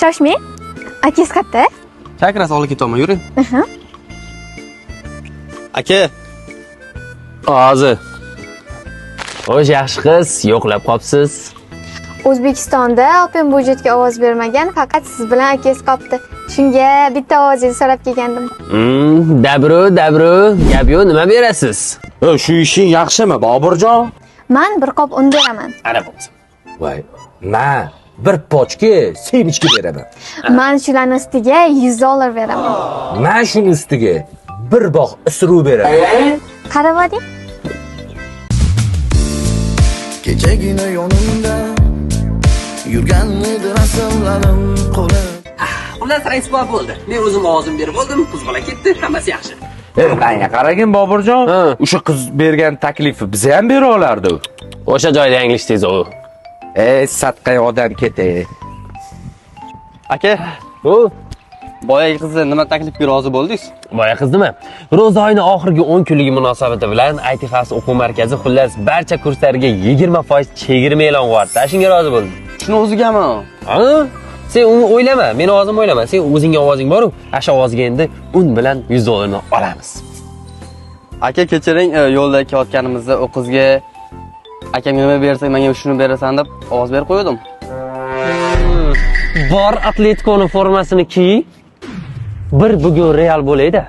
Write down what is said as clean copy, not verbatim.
Shoshmang. Akangiz qayerda? Chakrasi olib ketaman, yuring. Aka. Hozir. Xo'sh, yaxshi qiz, yo'qlab qopsiz. O'zbekistonda Open Budjetga ovoz bermagan, faqat siz bilan akangiz qopti. Shunga bitta ovozingizni so'rab kelgandim. Dabru, gap yo'q, nima berasiz? Shu ishing yaxshimi, Boburjon? Men bir qop un beraman. Ana bo'lsin. Voy, men bir pochka sevichka beraman. Men shularning ustiga $100 beraman. Men shuni ustiga bir bog' isruv beraman. Qarab oling. Kechagina yonimda yurganmidi rasmlarim qo'li. Xullas rais bor bo'ldi. Men o'zim ovozim berib oldim, qo'zg'ala ketdi, hammasi yaxshi. Menga qaragin Boburjon, o'sha qiz bergan taklifi biz ham bera olardi. O'sha joyda yanglishdingiz u. Satqay odam ketay. Aka, boyagi qizni nima taklifga rozi bo'ldingiz? Boya qiz nima? Ro'za oyining oxirgi 10 kunligi munosabati bilan ITXAS o'quv markazi xullas barcha kurslarga 20% chegirma e'lon qildi. Shunga rozi bo'ldim. Shuni o'zigami? Sen uni o'ylama, meni ovozimni o'ylama. Sen o'zingga ovozing bor-ku, o'sha ovozga endi un bilan $100 olamiz. Aka, kechiring, yo'lda ketayotganimizda o qizga akam nima bersa, menga shuni berasan deb ovoz berib qo'ydim. Bor Atletico'ning formasini kiy. Bir bugun Real bo'laydi.